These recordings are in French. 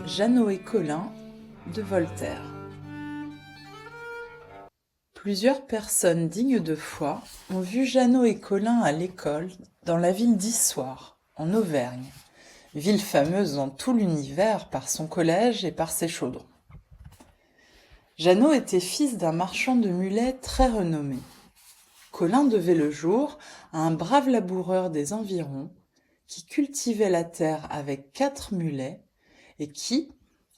Jeannot et Colin de Voltaire. Plusieurs personnes dignes de foi ont vu Jeannot et Colin à l'école dans la ville d'Issoire, en Auvergne, ville fameuse dans tout l'univers par son collège et par ses chaudrons. Jeannot était fils d'un marchand de mulets très renommé. Colin devait le jour à un brave laboureur des environs qui cultivait la terre avec 4 mulets et qui,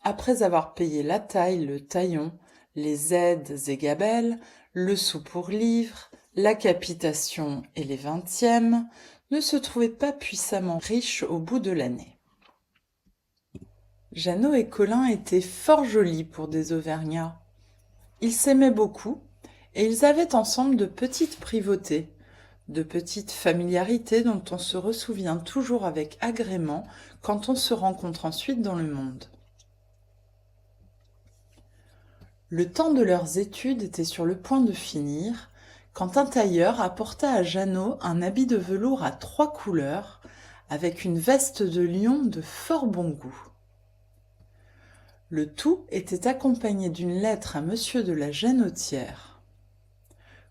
après avoir payé la taille, le taillon, les aides et gabelles, le sou pour livre, la capitation et les vingtièmes, ne se trouvait pas puissamment riche au bout de l'année. Jeannot et Colin étaient fort jolis pour des Auvergnats. Ils s'aimaient beaucoup et ils avaient ensemble de petites privautés, de petites familiarités dont on se ressouvient toujours avec agrément quand on se rencontre ensuite dans le monde. Le temps de leurs études était sur le point de finir, quand un tailleur apporta à Jeannot un habit de velours à 3 couleurs, avec une veste de lion de fort bon goût. Le tout était accompagné d'une lettre à monsieur de la Genôtière.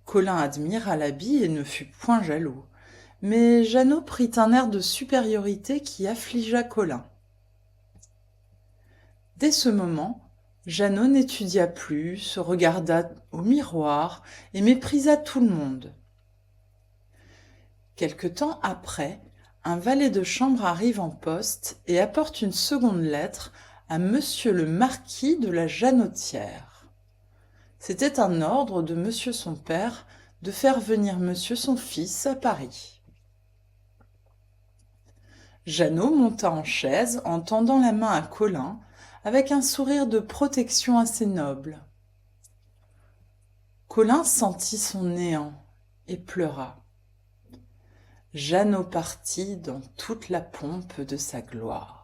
Colin admira l'habit et ne fut point jaloux, mais Jeannot prit un air de supériorité qui affligea Colin. Dès ce moment, Jeannot n'étudia plus, se regarda au miroir et méprisa tout le monde. Quelque temps après, un valet de chambre arrive en poste et apporte une seconde lettre à monsieur le marquis de la Genôtière. C'était un ordre de monsieur son père de faire venir monsieur son fils à Paris. Jeannot monta en chaise en tendant la main à Colin, avec un sourire de protection assez noble. Colin sentit son néant et pleura. Jeannot partit dans toute la pompe de sa gloire.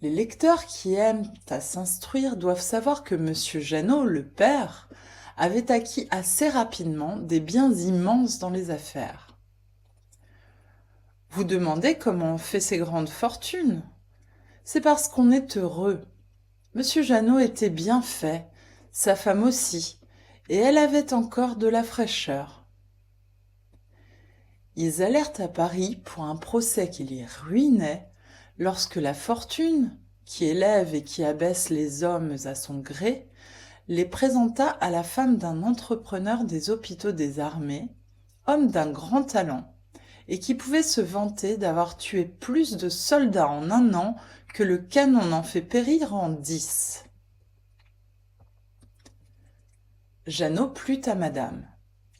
Les lecteurs qui aiment à s'instruire doivent savoir que monsieur Jeannot, le père, avait acquis assez rapidement des biens immenses dans les affaires. Vous demandez comment on fait ces grandes fortunes ? C'est parce qu'on est heureux. Monsieur Jeannot était bien fait, sa femme aussi, et elle avait encore de la fraîcheur. Ils allèrent à Paris pour un procès qui les ruinait, lorsque la fortune, qui élève et qui abaisse les hommes à son gré, les présenta à la femme d'un entrepreneur des hôpitaux des armées, homme d'un grand talent, et qui pouvait se vanter d'avoir tué plus de soldats en 1 an que le canon n'en fait périr en 10. Jeannot plut à madame.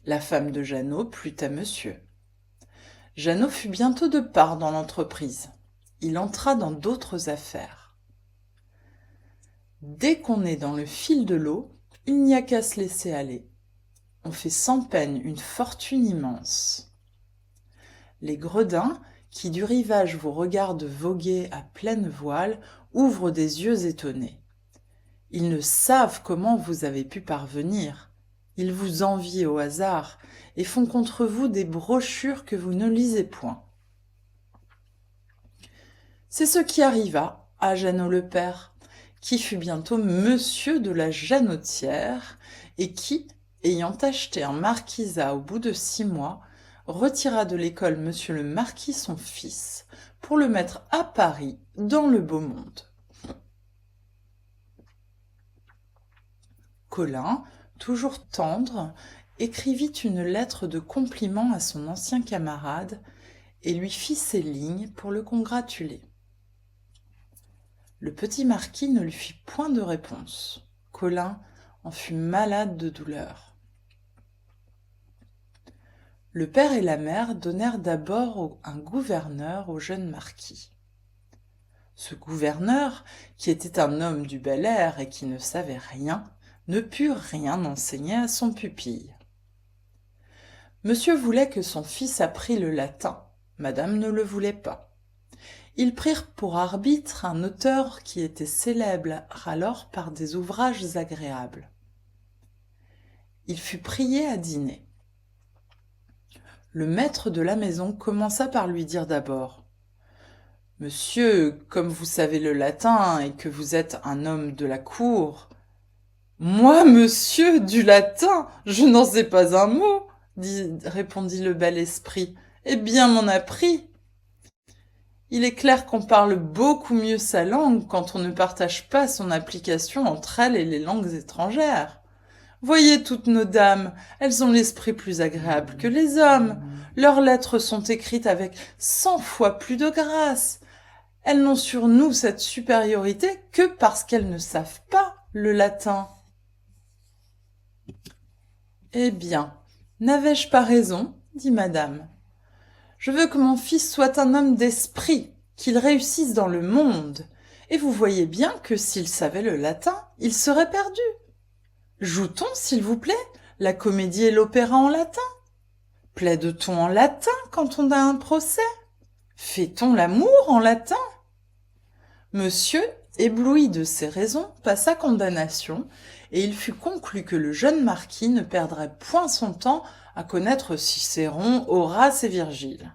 La femme de Jeannot plut à monsieur. Jeannot fut bientôt de part dans l'entreprise. Il entra dans d'autres affaires. Dès qu'on est dans le fil de l'eau, il n'y a qu'à se laisser aller. On fait sans peine une fortune immense. Les gredins, qui du rivage vous regardent voguer à pleine voile, ouvrent des yeux étonnés. Ils ne savent comment vous avez pu parvenir. Ils vous envient au hasard et font contre vous des brochures que vous ne lisez point. C'est ce qui arriva à Jeannot le père, qui fut bientôt monsieur de la Genôtière et qui, ayant acheté un marquisat au bout de 6 mois, retira de l'école monsieur le marquis son fils pour le mettre à Paris dans le beau monde. Colin, toujours tendre, écrivit une lettre de compliment à son ancien camarade et lui fit ces lignes pour le congratuler. Le petit marquis ne lui fit point de réponse. Colin en fut malade de douleur. Le père et la mère donnèrent d'abord un gouverneur au jeune marquis. Ce gouverneur, qui était un homme du bel air et qui ne savait rien, ne put rien enseigner à son pupille. Monsieur voulait que son fils apprît le latin, madame ne le voulait pas. Ils prirent pour arbitre un auteur qui était célèbre alors par des ouvrages agréables. Il fut prié à dîner. Le maître de la maison commença par lui dire d'abord Monsieur, comme vous savez le latin et que vous êtes un homme de la cour... Moi, monsieur, du latin, je n'en sais pas un mot, répondit le bel esprit. Eh bien m'en appris. Il est clair qu'on parle beaucoup mieux sa langue quand on ne partage pas son application entre elle et les langues étrangères. Voyez toutes nos dames, elles ont l'esprit plus agréable que les hommes. Leurs lettres sont écrites avec 100 fois plus de grâce. Elles n'ont sur nous cette supériorité que parce qu'elles ne savent pas le latin. Eh bien, n'avais-je pas raison, dit madame. Je veux que mon fils soit un homme d'esprit, qu'il réussisse dans le monde, et vous voyez bien que s'il savait le latin, il serait perdu. Joue-t-on, s'il vous plaît, la comédie et l'opéra en latin? Plaide-t-on en latin quand on a un procès? Fait-on l'amour en latin? Monsieur, ébloui de ces raisons, passa condamnation, et il fut conclu que le jeune marquis ne perdrait point son temps à connaître Cicéron, Horace et Virgile.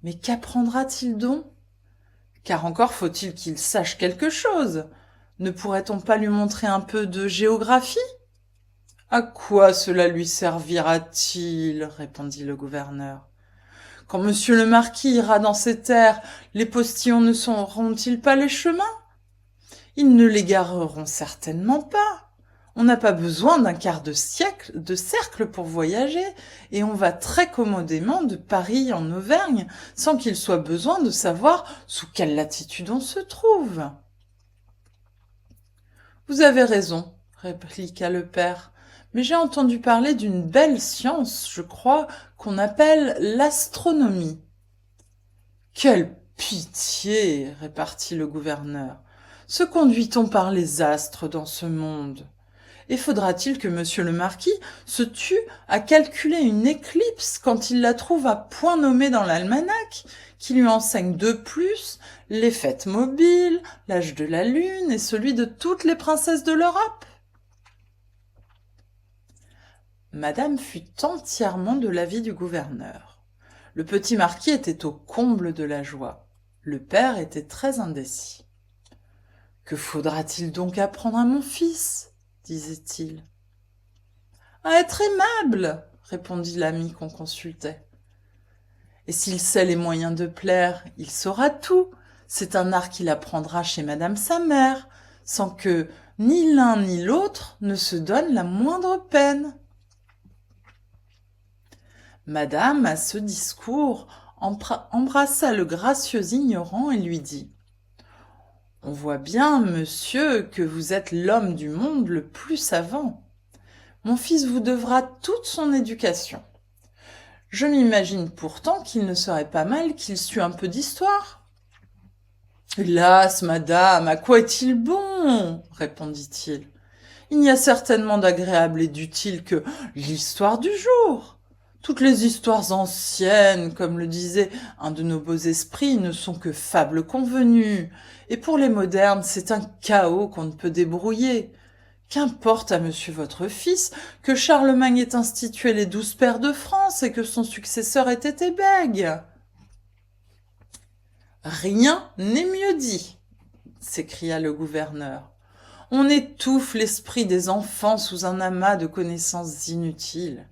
Mais qu'apprendra-t-il donc? Car encore faut-il qu'il sache quelque chose. Ne pourrait-on pas lui montrer un peu de géographie? À quoi cela lui servira-t-il? Répondit le gouverneur. Quand monsieur le marquis ira dans ces terres, les postillons ne sauront-ils pas les chemins? Ils ne l'égareront certainement pas. On n'a pas besoin d'un quart de cercle pour voyager, et on va très commodément de Paris en Auvergne, sans qu'il soit besoin de savoir sous quelle latitude on se trouve. Vous avez raison, répliqua le père, mais j'ai entendu parler d'une belle science, je crois, qu'on appelle l'astronomie. Quelle pitié, répartit le gouverneur. Se conduit-on par les astres dans ce monde? Et faudra-t-il que monsieur le marquis se tue à calculer une éclipse quand il la trouve à point nommé dans l'almanach, qui lui enseigne de plus les fêtes mobiles, l'âge de la lune et celui de toutes les princesses de l'Europe? Madame fut entièrement de l'avis du gouverneur. Le petit marquis était au comble de la joie. Le père était très indécis. « Que faudra-t-il donc apprendre à mon fils ?» disait-il. « À être aimable, » répondit l'ami qu'on consultait. « Et s'il sait les moyens de plaire, il saura tout. C'est un art qu'il apprendra chez madame sa mère, sans que ni l'un ni l'autre ne se donne la moindre peine. » Madame, à ce discours, embrassa le gracieux ignorant et lui dit: « On voit bien, monsieur, que vous êtes l'homme du monde le plus savant. Mon fils vous devra toute son éducation. Je m'imagine pourtant qu'il ne serait pas mal qu'il sût un peu d'histoire. »« Hélas, madame, à quoi est-il bon ?» répondit-il. « Il n'y a certainement d'agréable et d'utile que l'histoire du jour. Toutes les histoires anciennes, comme le disait un de nos beaux esprits, ne sont que fables convenues, et pour les modernes, c'est un chaos qu'on ne peut débrouiller. Qu'importe à monsieur votre fils que Charlemagne ait institué les 12 pairs de France et que son successeur ait été bègue. »« Rien n'est mieux dit, » s'écria le gouverneur. « On étouffe l'esprit des enfants sous un amas de connaissances inutiles.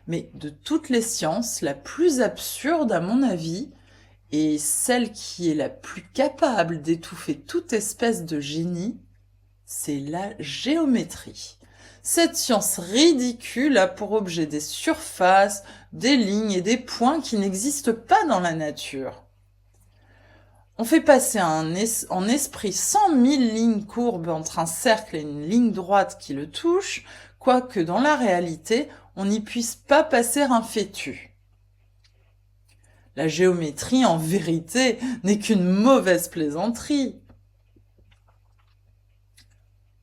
Mais de toutes les sciences, la plus absurde, à mon avis, et celle qui est la plus capable d'étouffer toute espèce de génie, c'est la géométrie. Cette science ridicule a pour objet des surfaces, des lignes et des points qui n'existent pas dans la nature. On fait passer en esprit 100 000 lignes courbes entre un cercle et une ligne droite qui le touche, quoique dans la réalité, on n'y puisse pas passer un fétu. La géométrie, en vérité, n'est qu'une mauvaise plaisanterie. »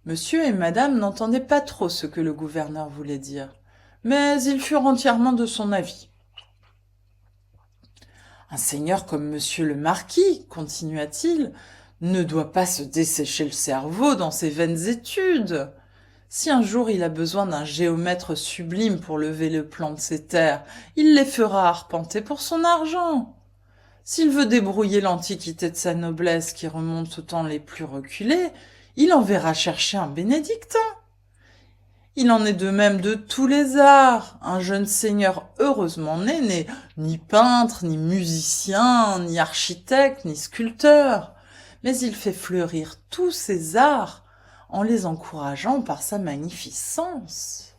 Monsieur et madame n'entendaient pas trop ce que le gouverneur voulait dire, mais ils furent entièrement de son avis. « Un seigneur comme monsieur le marquis, continua-t-il, ne doit pas se dessécher le cerveau dans ses vaines études. Si un jour il a besoin d'un géomètre sublime pour lever le plan de ses terres, il les fera arpenter pour son argent. S'il veut débrouiller l'antiquité de sa noblesse qui remonte aux temps les plus reculés, il enverra chercher un bénédictin. Il en est de même de tous les arts. Un jeune seigneur heureusement né n'est ni peintre, ni musicien, ni architecte, ni sculpteur, mais il fait fleurir tous ces arts en les encourageant par sa magnificence.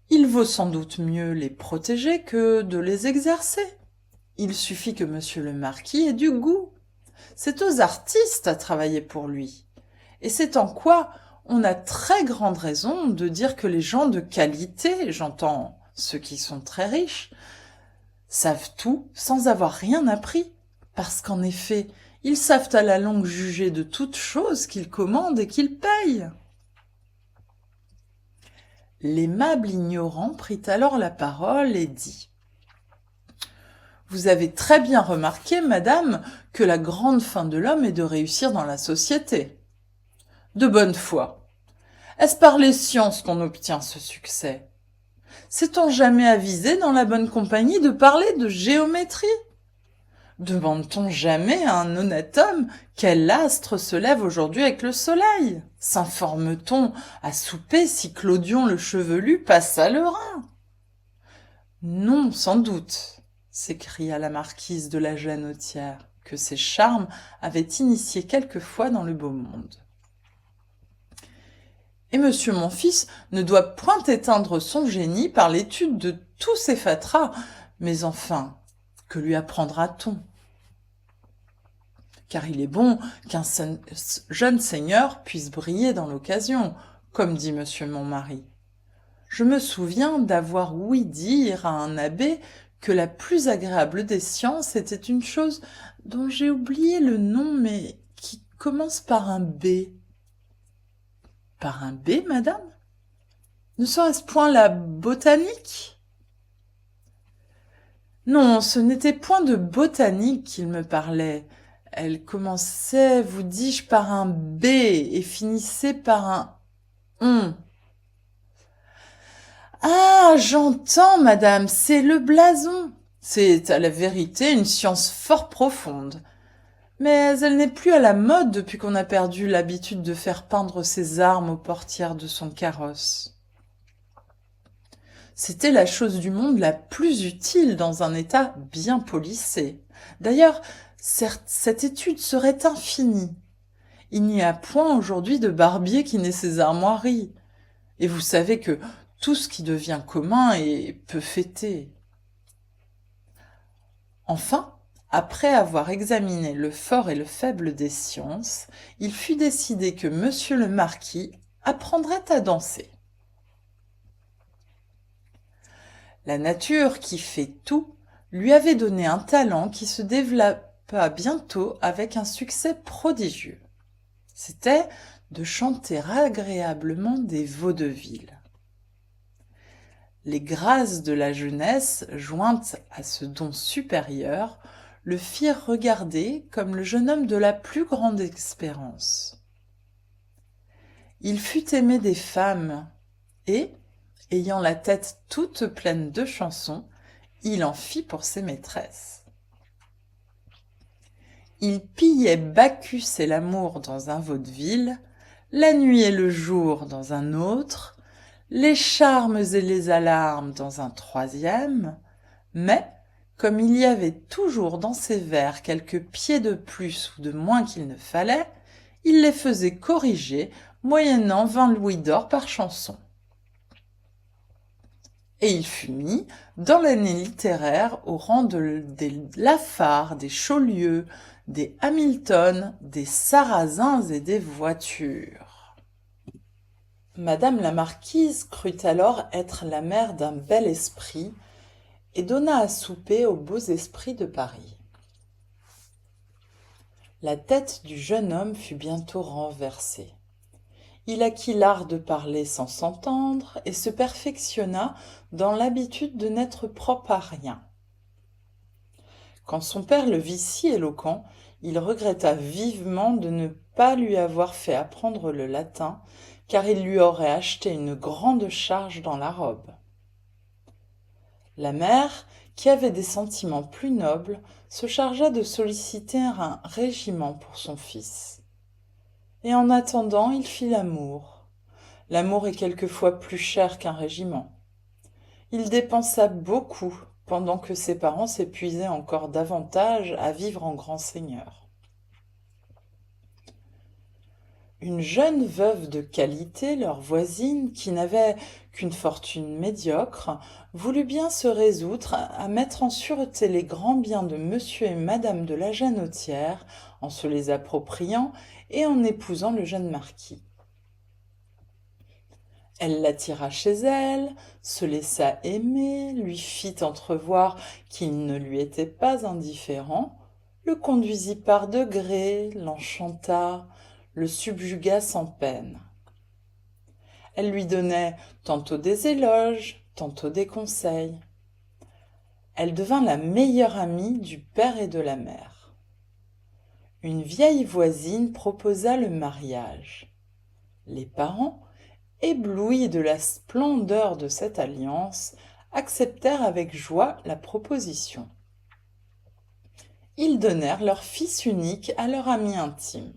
Il vaut sans doute mieux les protéger que de les exercer. Il suffit que monsieur le marquis ait du goût. C'est aux artistes à travailler pour lui. Et c'est en quoi on a très grande raison de dire que les gens de qualité, j'entends ceux qui sont très riches, savent tout sans avoir rien appris. Parce qu'en effet, ils savent à la longue juger de toute chose qu'ils commandent et qu'ils payent. L'aimable ignorant prit alors la parole et dit « Vous avez très bien remarqué, madame, que la grande fin de l'homme est de réussir dans la société. De bonne foi. Est-ce par les sciences qu'on obtient ce succès? S'est-on jamais avisé dans la bonne compagnie de parler de géométrie? Demande-t-on jamais à un honnête homme quel astre se lève aujourd'hui avec le soleil? S'informe-t-on à souper si Clodion le chevelu passe à l'Rhin? Non, sans doute, s'écria la marquise de la Janotière, que ses charmes avaient initiée quelquefois dans le beau monde. Et monsieur mon fils ne doit point éteindre son génie par l'étude de tous ces fatras, mais enfin, que lui apprendra-t-on? Car il est bon qu'un jeune seigneur puisse briller dans l'occasion, comme dit monsieur mon mari. Je me souviens d'avoir ouï dire à un abbé que la plus agréable des sciences était une chose dont j'ai oublié le nom, mais qui commence par un B. Par un B, madame? Ne serait-ce point la botanique? Non, ce n'était point de botanique qu'il me parlait. Elle commençait, vous dis-je, par un B et finissait par un on. Ah, j'entends, madame, c'est le blason. C'est à la vérité une science fort profonde. Mais elle n'est plus à la mode depuis qu'on a perdu l'habitude de faire peindre ses armes aux portières de son carrosse. C'était la chose du monde la plus utile dans un état bien polissé. D'ailleurs, cette étude serait infinie. Il n'y a point aujourd'hui de barbier qui n'ait ses armoiries. Et vous savez que tout ce qui devient commun est peu fêté. Enfin, après avoir examiné le fort et le faible des sciences, il fut décidé que monsieur le marquis apprendrait à danser. La nature qui fait tout lui avait donné un talent qui se développa bientôt avec un succès prodigieux. C'était de chanter agréablement des vaudevilles. Les grâces de la jeunesse, jointes à ce don supérieur, le firent regarder comme le jeune homme de la plus grande espérance. Il fut aimé des femmes, et, ayant la tête toute pleine de chansons, il en fit pour ses maîtresses. Il pillait Bacchus et l'amour dans un vaudeville, la nuit et le jour dans un autre, les charmes et les alarmes dans un troisième, mais, comme il y avait toujours dans ses vers quelques pieds de plus ou de moins qu'il ne fallait, il les faisait corriger moyennant 20 louis d'or par chanson. Et il fut mis, dans l'année littéraire, au rang des Lafare, des Chaulieu, des Hamilton, des Sarrasins et des Voitures. Madame la marquise crut alors être la mère d'un bel esprit et donna à souper aux beaux esprits de Paris. La tête du jeune homme fut bientôt renversée. Il acquit l'art de parler sans s'entendre et se perfectionna dans l'habitude de n'être propre à rien. Quand son père le vit si éloquent, il regretta vivement de ne pas lui avoir fait apprendre le latin, car il lui aurait acheté une grande charge dans la robe. La mère, qui avait des sentiments plus nobles, se chargea de solliciter un régiment pour son fils. Et en attendant, il fit l'amour. L'amour est quelquefois plus cher qu'un régiment. Il dépensa beaucoup, pendant que ses parents s'épuisaient encore davantage à vivre en grand seigneur. Une jeune veuve de qualité, leur voisine, qui n'avait qu'une fortune médiocre, voulut bien se résoudre à mettre en sûreté les grands biens de monsieur et madame de la Janotière, en se les appropriant et en épousant le jeune marquis. Elle l'attira chez elle, se laissa aimer, lui fit entrevoir qu'il ne lui était pas indifférent, le conduisit par degrés, l'enchanta, le subjugua sans peine. Elle lui donnait tantôt des éloges, tantôt des conseils. Elle devint la meilleure amie du père et de la mère. Une vieille voisine proposa le mariage. Les parents, éblouis de la splendeur de cette alliance, acceptèrent avec joie la proposition. Ils donnèrent leur fils unique à leur ami intime.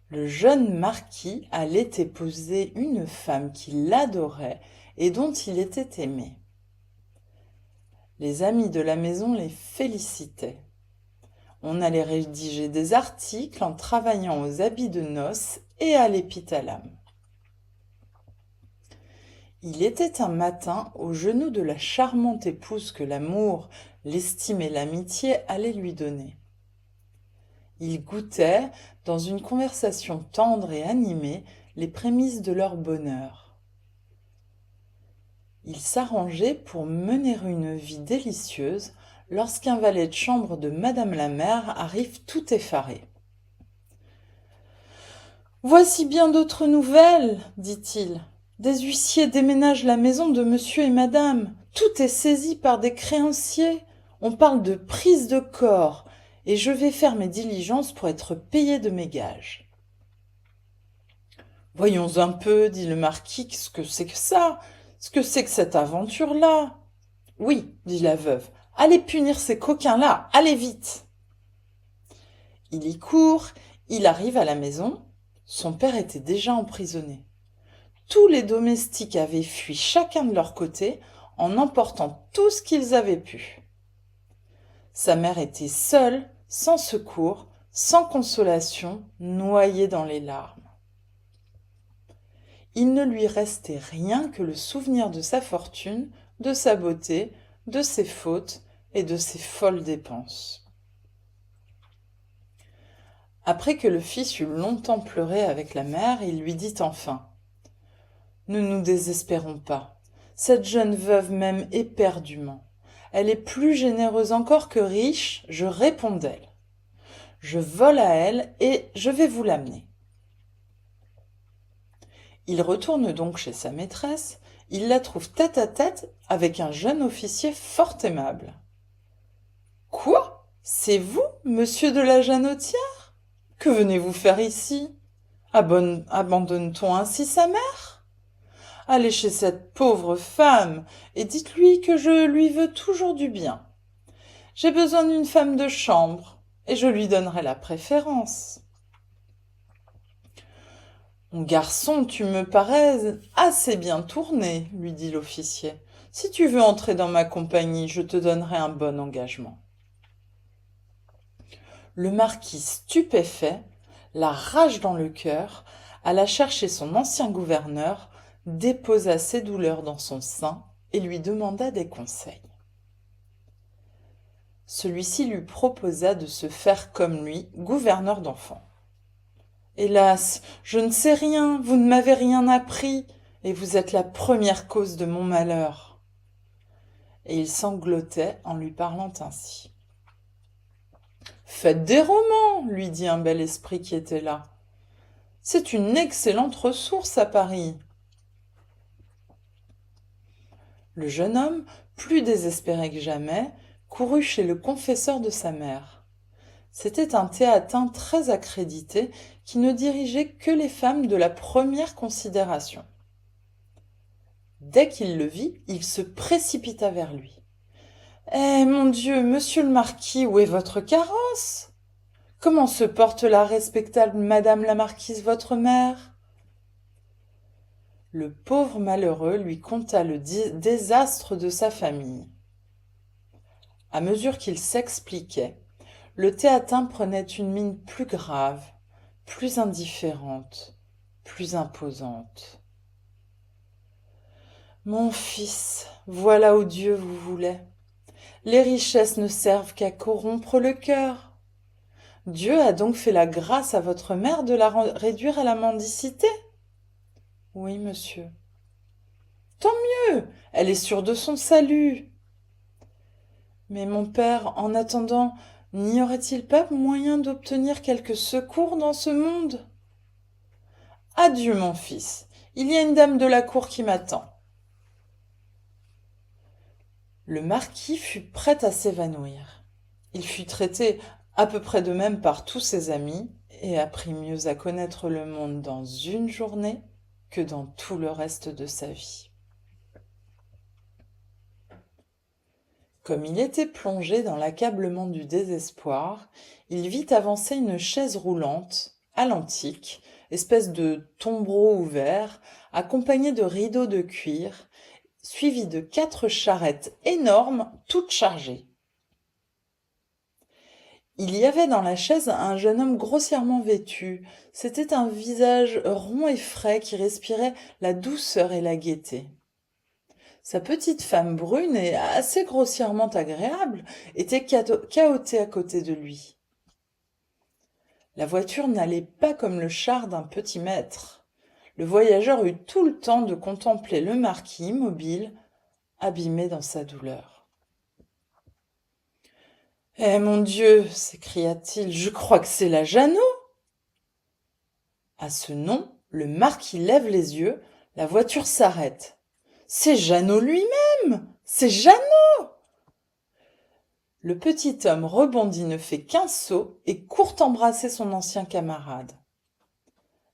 Le jeune marquis allait épouser une femme qui l'adorait et dont il était aimé. Les amis de la maison les félicitaient. On allait rédiger des articles en travaillant aux habits de noces et à l'épithalame. Il était un matin aux genoux de la charmante épouse que l'amour, l'estime et l'amitié allaient lui donner. Il goûtait, dans une conversation tendre et animée, les prémices de leur bonheur. Il s'arrangeait pour mener une vie délicieuse lorsqu'un valet de chambre de madame la mère arrive tout effaré. « Voici bien d'autres nouvelles, dit-il. Des huissiers déménagent la maison de monsieur et madame. Tout est saisi par des créanciers. On parle de prise de corps, et je vais faire mes diligences pour être payé de mes gages. » « Voyons un peu, dit le marquis, ce que c'est que ça, ce que c'est que cette aventure-là. »« Oui, dit la veuve, allez punir ces coquins-là, allez vite. » Il y court, il arrive à la maison. Son père était déjà emprisonné. Tous les domestiques avaient fui chacun de leur côté en emportant tout ce qu'ils avaient pu. Sa mère était seule, sans secours, sans consolation, noyée dans les larmes. Il ne lui restait rien que le souvenir de sa fortune, de sa beauté, de ses fautes et de ses folles dépenses. Après que le fils eut longtemps pleuré avec la mère, il lui dit enfin : « Ne nous désespérons pas. Cette jeune veuve m'aime éperdument. Elle est plus généreuse encore que riche, je réponds d'elle. Je vole à elle et je vais vous l'amener. » Il retourne donc chez sa maîtresse, il la trouve tête à tête avec un jeune officier fort aimable. « Quoi ? C'est vous, monsieur de la Janotière ? Que venez-vous faire ici ? Abandonne-t-on ainsi sa mère ? Allez chez cette pauvre femme et dites-lui que je lui veux toujours du bien. J'ai besoin d'une femme de chambre et je lui donnerai la préférence. » « Mon garçon, tu me parais assez bien tourné, lui dit l'officier. Si tu veux entrer dans ma compagnie, je te donnerai un bon engagement. » Le marquis, stupéfait, la rage dans le cœur, alla chercher son ancien gouverneur, déposa ses douleurs dans son sein et lui demanda des conseils. Celui-ci lui proposa de se faire comme lui, gouverneur d'enfants. « Hélas, je ne sais rien, vous ne m'avez rien appris, et vous êtes la première cause de mon malheur. » Et il sanglotait en lui parlant ainsi. « Faites des romans, lui dit un bel esprit qui était là. C'est une excellente ressource à Paris. » Le jeune homme, plus désespéré que jamais, courut chez le confesseur de sa mère. C'était un théatin très accrédité qui ne dirigeait que les femmes de la première considération. Dès qu'il le vit, il se précipita vers lui. « Eh, mon Dieu, monsieur le marquis, où est votre carrosse ? Comment se porte la respectable madame la marquise, votre mère ?» Le pauvre malheureux lui conta le désastre de sa famille. À mesure qu'il s'expliquait, le Théatin prenait une mine plus grave, plus indifférente, plus imposante. « Mon fils, voilà où Dieu vous voulait. Les richesses ne servent qu'à corrompre le cœur. Dieu a donc fait la grâce à votre mère de la réduire à la mendicité ? » « Oui, monsieur. »« Tant mieux, elle est sûre de son salut. »« Mais mon père, en attendant, n'y aurait-il pas moyen d'obtenir quelque secours dans ce monde ? » ?»« Adieu, mon fils, il y a une dame de la cour qui m'attend. » Le marquis fut prêt à s'évanouir. Il fut traité à peu près de même par tous ses amis et apprit mieux à connaître le monde dans une journée que dans tout le reste de sa vie. Comme il était plongé dans l'accablement du désespoir, il vit avancer une chaise roulante, à l'antique, espèce de tombereau ouvert, accompagnée de rideaux de cuir, suivi de 4 charrettes énormes, toutes chargées. Il y avait dans la chaise un jeune homme grossièrement vêtu. C'était un visage rond et frais qui respirait la douceur et la gaieté. Sa petite femme brune et assez grossièrement agréable était cahotée à côté de lui. La voiture n'allait pas comme le char d'un petit maître. Le voyageur eut tout le temps de contempler le marquis immobile, abîmé dans sa douleur. « Eh mon Dieu !» s'écria-t-il, « je crois que c'est la Jeannot !» À ce nom, le marquis lève les yeux, la voiture s'arrête. « C'est Jeannot lui-même ! C'est Jeannot !» Le petit homme rebondit, ne fait qu'un saut et court embrasser son ancien camarade.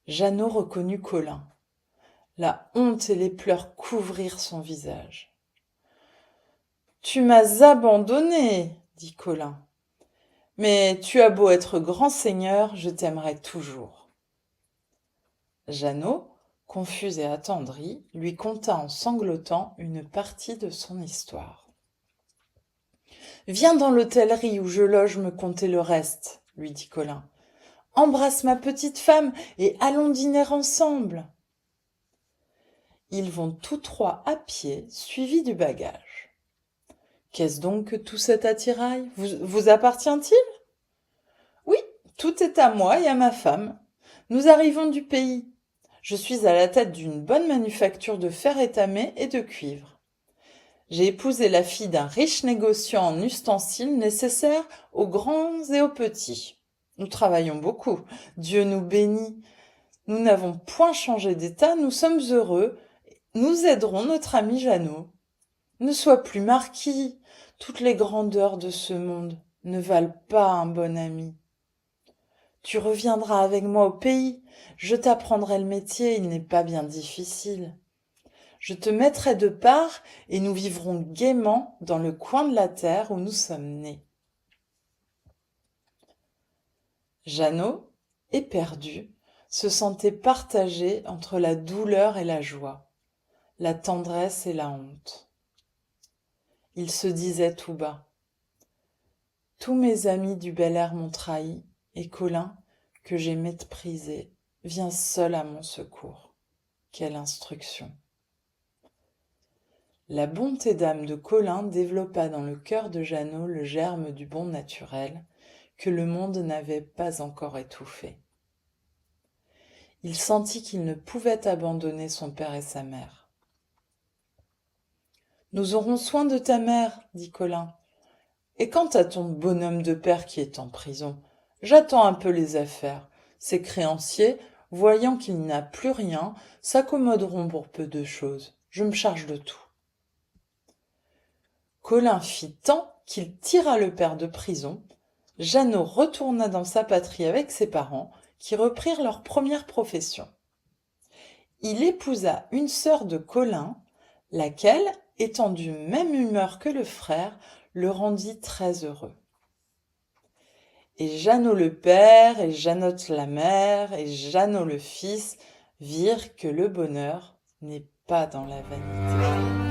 Jeannot reconnut Colin. La honte et les pleurs couvrirent son visage. « Tu m'as abandonné, » dit Colin. « Mais tu as beau être grand seigneur, je t'aimerai toujours. » Jeannot, confus et attendri, lui conta en sanglotant une partie de son histoire. « Viens dans l'hôtellerie où je loge me conter le reste, » lui dit Colin. « Embrasse ma petite femme et allons dîner ensemble. » Ils vont tous trois à pied, suivis du bagage. « Qu'est-ce donc que tout cet attirail ? Vous appartient-il ? » ?»« Oui, tout est à moi et à ma femme. Nous arrivons du pays. Je suis à la tête d'une bonne manufacture de fer étamé et de cuivre. J'ai épousé la fille d'un riche négociant en ustensiles nécessaires aux grands et aux petits. Nous travaillons beaucoup. Dieu nous bénit. Nous n'avons point changé d'état, nous sommes heureux. Nous aiderons notre ami Jeannot. Ne sois plus marquis. Toutes les grandeurs de ce monde ne valent pas un bon ami. Tu reviendras avec moi au pays. Je t'apprendrai le métier, il n'est pas bien difficile. Je te mettrai de part et nous vivrons gaiement dans le coin de la terre où nous sommes nés. Jeannot, éperdu, se sentait partagé entre la douleur et la joie, la tendresse et la honte. Il se disait tout bas : « Tous mes amis du bel air m'ont trahi, et Colin, que j'ai méprisé, vient seul à mon secours. Quelle instruction !» La bonté d'âme de Colin développa dans le cœur de Jeannot le germe du bon naturel que le monde n'avait pas encore étouffé. Il sentit qu'il ne pouvait abandonner son père et sa mère. « Nous aurons soin de ta mère, » dit Colin. « Et quant à ton bonhomme de père qui est en prison, j'attends un peu les affaires. Ses créanciers, voyant qu'il n'a plus rien, s'accommoderont pour peu de choses. Je me charge de tout. » Colin fit tant qu'il tira le père de prison. Jeannot retourna dans sa patrie avec ses parents, qui reprirent leur première profession. Il épousa une sœur de Colin, laquelle, étant du même humeur que le frère, le rendit très heureux. Et Jeannot le père, et Jeannotte la mère, et Jeannot le fils virent que le bonheur n'est pas dans la vanité.